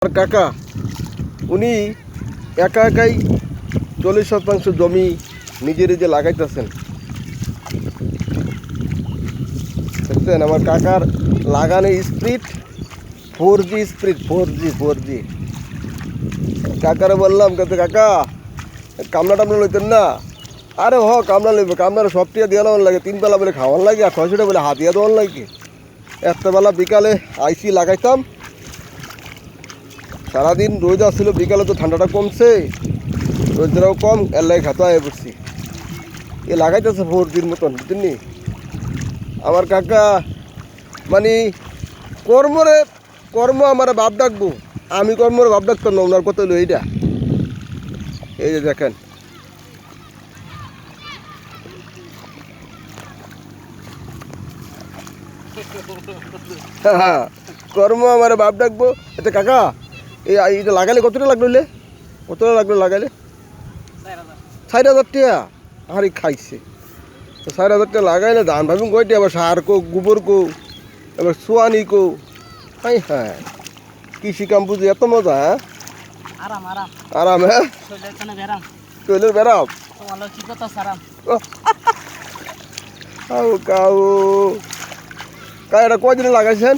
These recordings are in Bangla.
আমার কাকা উনি একা একাই 40% জমি নিজের যে লাগাইতেছেন। দেখছেন আমার কাকার লাগানো স্পিড 4G স্পিড, 4G। কাকারে বললাম কাকা কামলা টামলা লইতেন না? আরে কামলা লইব, কামলার সব টিয়া দিয়ে দেওয়ান লাগে, 3 বেলা বলে খাওয়ান লাগে আর 600 বলে হাতিয়া দেওয়ান লাগে। একটা বেলা বিকালে আইসি লাগাইতাম, সারাদিন রোদ আসছিল, বিকালে তো ঠান্ডাটা কমছে, রোদটাও কম, এর লাগে খাতো আয় পড়ছি। এ লাগাইতেছে 4Gর মতন, বুঝলি? আমার কাকা মানে কর্ম আমার বাপ ডাকবো, আমি কর্মরে বাপ ডাকতাম না। ওনার কথা হলো এইটা, এই যে দেখেন কর্ম আমার বাপ ডাকবো। এটা কাকা এইটা লাগালে কতটা লাগলো? কতটা লাগলো লাগালে? 4,000 টাকা। আরে খাইছে 4,000 টাকা লাগাইলে ধান ভাবি কয়টি, আবার সার কো, গোবর কো, এবার সোয়ানি কো। হ্যাঁ কৃষি কাম বুঝি এত মজা? হ্যাঁ আরাম। হ্যাঁ শৈলের বেড়াম কাউ এটা কয়দিনে লাগাইছেন?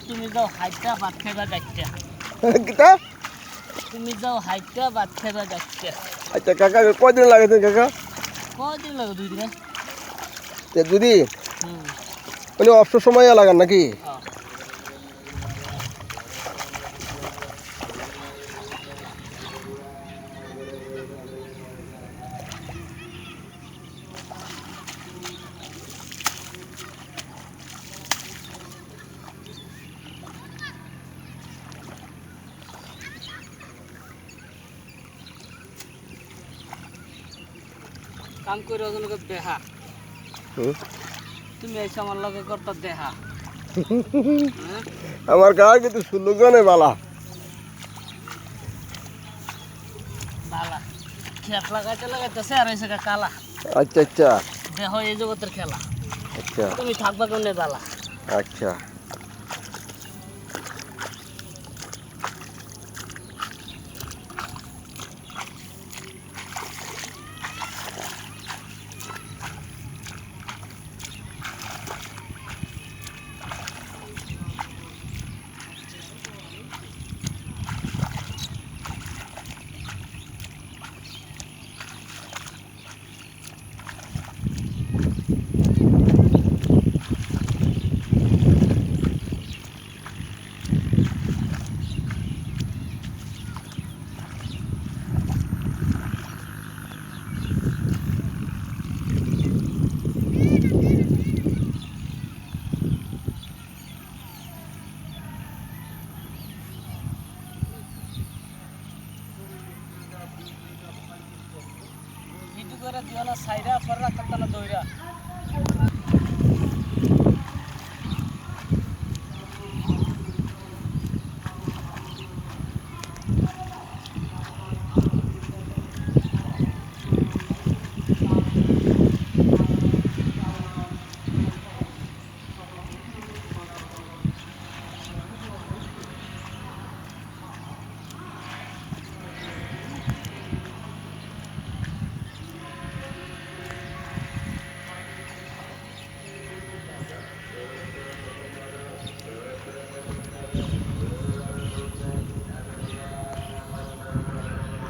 তুমি যাও হাইটা ভাত খাইবা গাইটা। তুমি যাও হাইটা ভাত খাইবা গাইটা। আচ্ছা কাকা কয়দিনে লাগাইছেন কাকা? কদিন লাগে? 2 দিনে। 2 দিন মানে অবসর সময় লাগান নাকি? কাম করে ওজনকে দেহা। তুমি এসে আমার লগে করতে দেহা। আমার কাকা কিন্তু সুলুগনে বালা বালা খেত লাগাইতেছে আর এসে কালা। আচ্ছা দেহ এই জগতের খেলা। আচ্ছা তুমি থাকবা কেমনে বালা? আচ্ছা ভিডিও করে দিও না, সাইরা ফররা কাটতা না দইরা।